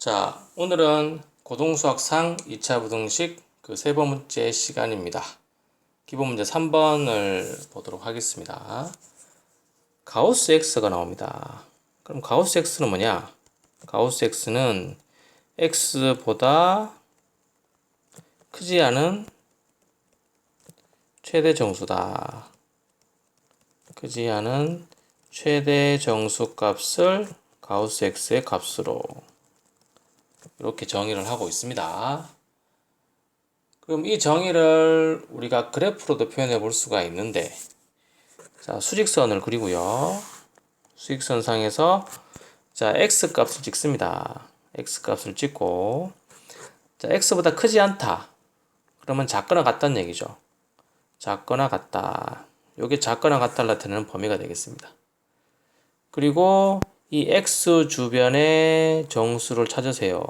자, 오늘은 고등수학상 2차 부등식 그 세 번째 시간입니다. 기본 문제 3번을 보도록 하겠습니다. 가우스 X가 나옵니다. 그럼 가우스 X는 뭐냐? 가우스 X는 X보다 크지 않은 최대 정수다. 크지 않은 최대 정수 값을 가우스 X의 값으로 이렇게 정의를 하고 있습니다. 그럼 이 정의를 우리가 그래프로도 표현해 볼 수가 있는데, 자, 수직선을 그리고요. 수직선 상에서 자, x 값을 찍습니다. x 값을 찍고, 자, x보다 크지 않다. 그러면 작거나 같다는 얘기죠. 작거나 같다. 요게 작거나 같다를 나타내는 범위가 되겠습니다. 그리고 이 x 주변의 정수를 찾으세요.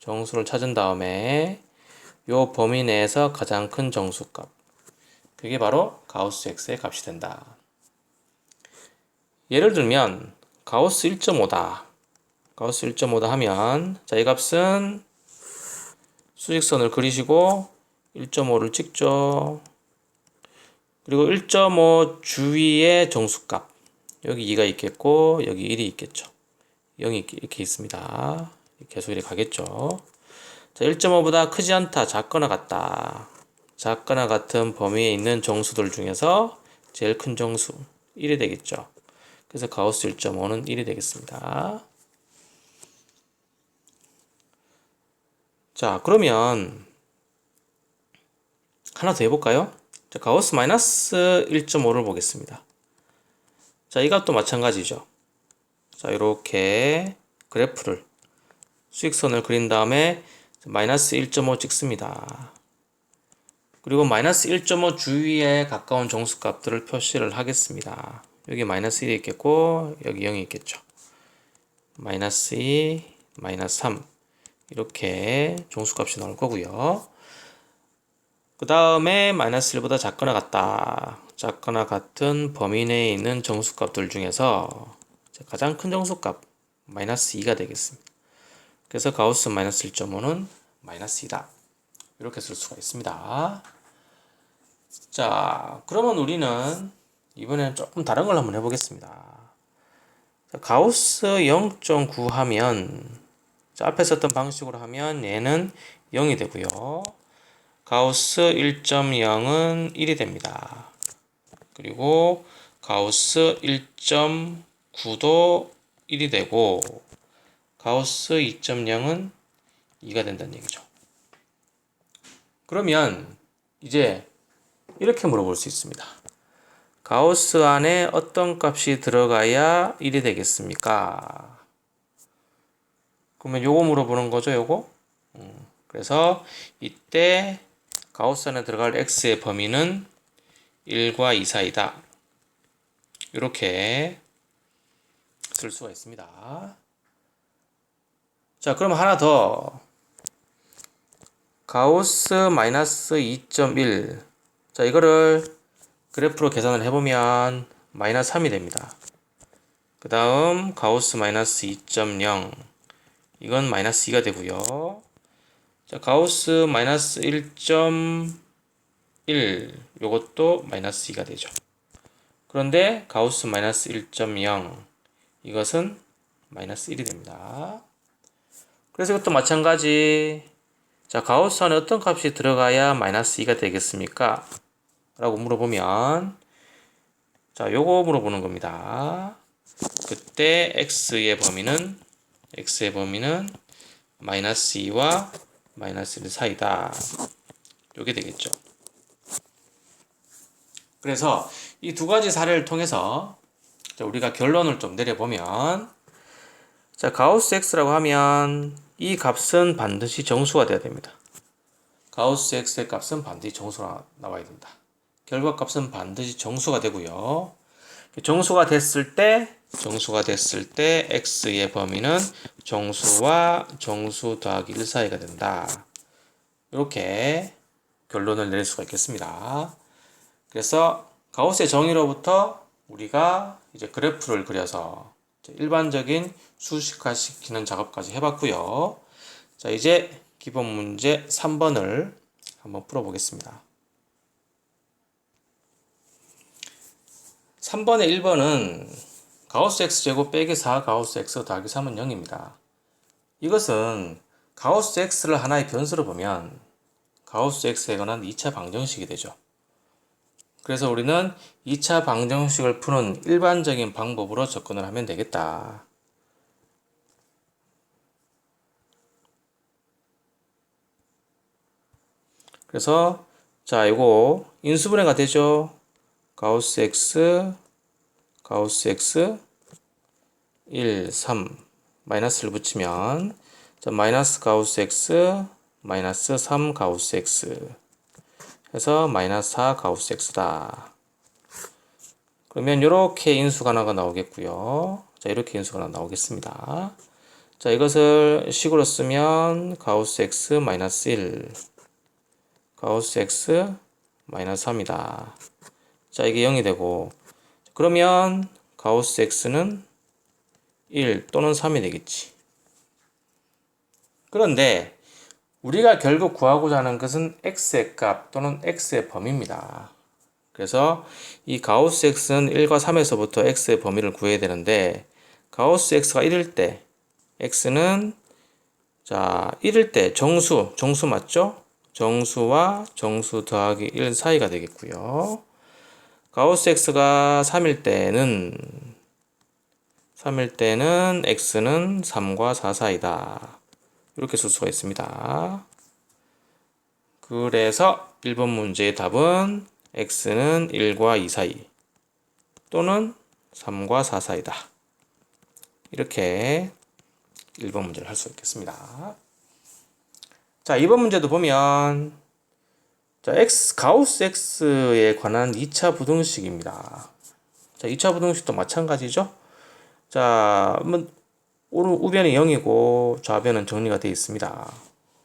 정수를 찾은 다음에 요 범위 내에서 가장 큰 정수값, 그게 바로 가우스 X의 값이 된다. 예를 들면 가우스 1.5다. 가우스 1.5다 하면, 자, 이 값은 수직선을 그리시고 1.5를 찍죠. 그리고 1.5 주위의 정수값, 여기 2가 있겠고 여기 1이 있겠죠. 0이 이렇게 있습니다. 계속 이렇게 가겠죠. 자, 1.5보다 크지 않다, 작거나 같다. 작거나 같은 범위에 있는 정수들 중에서 제일 큰 정수 1이 되겠죠. 그래서 가우스 1.5는 1이 되겠습니다. 자, 그러면 하나 더 해볼까요? 자, 가우스 마이너스 1.5를 보겠습니다. 자, 이 값도 마찬가지죠. 자, 이렇게 그래프를 수직선을 그린 다음에 마이너스 1.5 찍습니다. 그리고 마이너스 1.5 주위에 가까운 정수값들을 표시를 하겠습니다. 여기 마이너스 1이 있겠고 여기 0이 있겠죠. 마이너스 2, 마이너스 3 이렇게 정수값이 나올 거고요. 그 다음에 마이너스 1보다 작거나 같다. 작거나 같은 범위 내에 있는 정수값들 중에서 가장 큰 정수값 마이너스 2가 되겠습니다. 그래서 가우스 마이너스 1.5는 마이너스 2다. 이렇게 쓸 수가 있습니다. 자, 그러면 우리는 이번에는 조금 다른 걸 한번 해보겠습니다. 자, 가우스 0.9 하면, 자, 앞에 썼던 방식으로 하면 얘는 0이 되고요. 가우스 1.0은 1이 됩니다. 그리고 가우스 1.9도 1이 되고 가우스 2.0은 2가 된다는 얘기죠. 그러면 이제 이렇게 물어볼 수 있습니다. 가우스 안에 어떤 값이 들어가야 1이 되겠습니까? 그러면 요거 물어보는 거죠, 요거? 그래서 이때 가우스 안에 들어갈 x의 범위는 1과 2 사이다. 이렇게 쓸 수가 있습니다. 자, 그럼 하나 더. 가우스 마이너스 2.1. 자, 이거를 그래프로 계산을 해보면 마이너스 3이 됩니다. 그 다음 가우스 마이너스 2.0. 이건 마이너스 2가 되고요. 자, 가우스 마이너스 1.1. 요것도 마이너스 2가 되죠. 그런데 가우스 마이너스 1.0. 이것은 마이너스 1이 됩니다. 그래서 이것도 마찬가지. 자, 가우스 안에 어떤 값이 들어가야 마이너스 2가 되겠습니까? 라고 물어보면, 자, 요거 물어보는 겁니다. 그때 x의 범위는 마이너스 2와 마이너스 1 사이다. 요게 되겠죠. 그래서 이 두 가지 사례를 통해서 우리가 결론을 좀 내려보면, 자, 가우스 x라고 하면 이 값은 반드시 정수가 돼야 됩니다. 가우스 x의 값은 반드시 정수가 나와야 된다. 결과값은 반드시 정수가 되고요. 정수가 됐을 때 x의 범위는 정수와 정수 더하기 1 사이가 된다. 이렇게 결론을 내릴 수가 있겠습니다. 그래서 가우스의 정의로부터 우리가 이제 그래프를 그려서 일반적인 수식화시키는 작업까지 해봤고요. 자, 이제 기본 문제 3번을 한번 풀어보겠습니다. 3번의 1번은 가우스 x제곱 빼기 4 가우스 x 더하기 3은 0입니다. 이것은 가우스 x를 하나의 변수로 보면 가우스 x에 관한 2차 방정식이 되죠. 그래서 우리는 2차 방정식을 푸는 일반적인 방법으로 접근을 하면 되겠다. 그래서 자, 이거 인수분해가 되죠. 가우스 x 1, 3 마이너스를 붙이면 자, 마이너스 가우스 x 마이너스 3 가우스 x 해서 마이너스 4 가우스 x다. 그러면 이렇게 인수가 하나가 나오겠고요. 자, 이렇게 인수가 하나 나오겠습니다. 자, 이것을 식으로 쓰면 가우스 x 마이너스 1 가우스 x 마이너스 3이다. 자, 이게 0이 되고 그러면 가우스 x는 1 또는 3이 되겠지. 그런데 우리가 결국 구하고자 하는 것은 x의 값 또는 x의 범위입니다. 그래서 이 가우스 x는 1과 3에서부터 x의 범위를 구해야 되는데 가우스 x가 1일 때 x는 자 1일 때 정수 맞죠? 정수와 정수 더하기 1 사이가 되겠고요. 가우스 x가 3일 때는 x는 3과 4 사이다. 이렇게 쓸 수가 있습니다. 그래서 1번 문제의 답은 x는 1과 2 사이 또는 3과 4 사이다. 이렇게 1번 문제를 할 수 있겠습니다. 자, 2번 문제도 보면 자, 가우스 x에 관한 2차 부등식입니다. 자, 2차 부등식도 마찬가지죠. 자, 우변이 0이고 좌변은 정리가 되어 있습니다.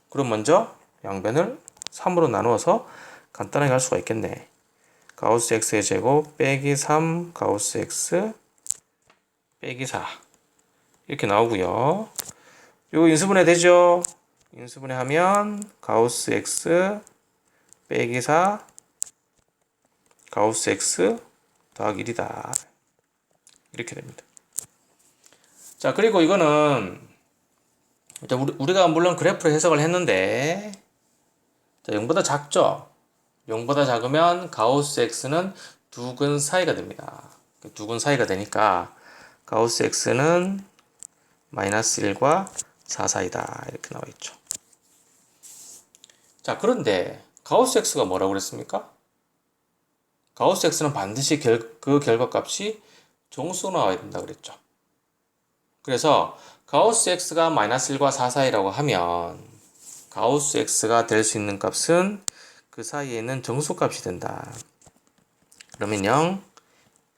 그럼 먼저 양변을 3으로 나누어서 간단하게 할 수가 있겠네. 가우스 x의 제곱 빼기 3 가우스 x 빼기 4 이렇게 나오고요. 요거 인수분해 되죠? 인수분해 하면 가우스 x 빼기 4 가우스 x 더하기 1이다. 이렇게 됩니다. 자, 그리고 이거는 우리가 물론 그래프를 해석을 했는데 자, 0보다 작죠? 0보다 작으면 가우스 x는 두근 사이가 됩니다. 두근 사이가 되니까 가우스 x는 마이너스 1과 4 사이다. 이렇게 나와 있죠. 자, 그런데 가우스 x가 뭐라고 그랬습니까? 가우스 x는 반드시 그 결과값이 정수로 나와야 된다 그랬죠. 그래서 가우스 x가 마이너스 1과 4 사이라고 하면 가우스 x가 될 수 있는 값은 그 사이에는 정수값이 된다. 그러면 0,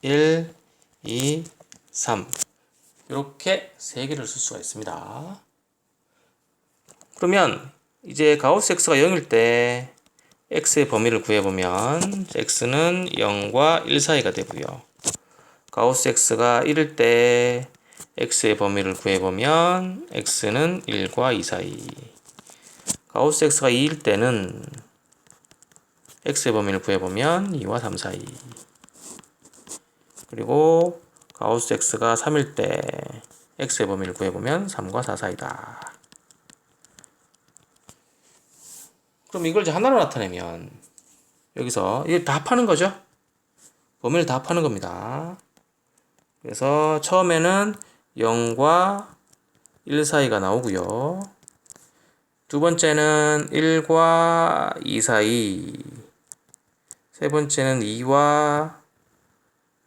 1, 2, 3 이렇게 세 개를 쓸 수가 있습니다. 그러면 이제 가우스 x가 0일 때 x의 범위를 구해보면 x는 0과 1 사이가 되고요. 가우스 x가 1일 때 x의 범위를 구해보면 x는 1과 2 사이. 가우스 x가 2일 때는 x의 범위를 구해보면 2와 3 사이. 그리고 가우스 x가 3일 때 x의 범위를 구해보면 3과 4 사이다. 그럼 이걸 이제 하나로 나타내면 여기서 이게 다 합하는 거죠? 범위를 다 합하는 겁니다. 그래서 처음에는 0과 1 사이가 나오고요. 두 번째는 1과 2 사이, 세 번째는 2와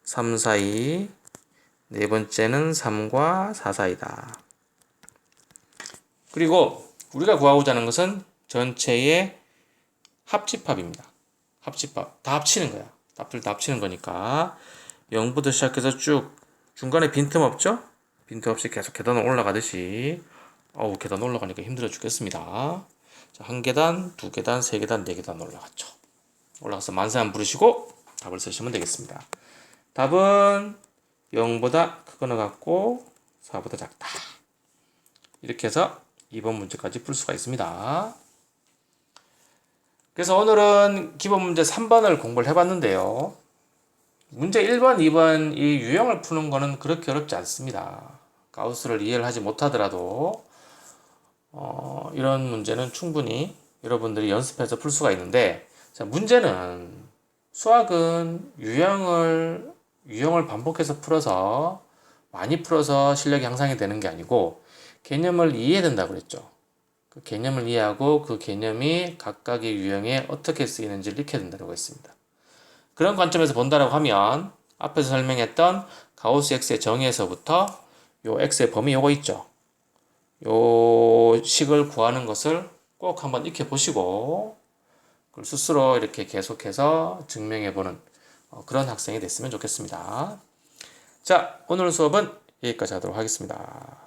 3 사이, 네 번째는 3과 4 사이다. 그리고 우리가 구하고자 하는 것은 전체의 합집합입니다. 합집합. 다 합치는 거야. 답들 다 합치는 거니까 0부터 시작해서 쭉 중간에 빈틈 없죠? 빈틈 없이 계속 계단을 올라가듯이 계단 올라가니까 힘들어 죽겠습니다. 자, 한 계단, 두 계단, 세 계단, 네 계단 올라갔죠. 올라가서 만세 한 부르시고 답을 쓰시면 되겠습니다. 답은 0보다 크거나 같고 4보다 작다. 이렇게 해서 2번 문제까지 풀 수가 있습니다. 그래서 오늘은 기본 문제 3번을 공부를 해봤는데요. 문제 1번, 2번 이 유형을 푸는 거는 그렇게 어렵지 않습니다. 가우스를 이해를 하지 못하더라도 이런 문제는 충분히 여러분들이 연습해서 풀 수가 있는데, 자, 문제는 수학은 유형을 반복해서 풀어서 많이 풀어서 실력이 향상이 되는 게 아니고 개념을 이해해야 된다고 그랬죠. 그 개념을 이해하고 그 개념이 각각의 유형에 어떻게 쓰이는지를 익혀야 된다고 했습니다. 그런 관점에서 본다라고 하면 앞에서 설명했던 가우스 X의 정의에서부터 요 X의 범위 요거 있죠. 요 식을 구하는 것을 꼭 한번 익혀보시고 그걸 스스로 이렇게 계속해서 증명해보는 그런 학생이 됐으면 좋겠습니다. 자, 오늘 수업은 여기까지 하도록 하겠습니다.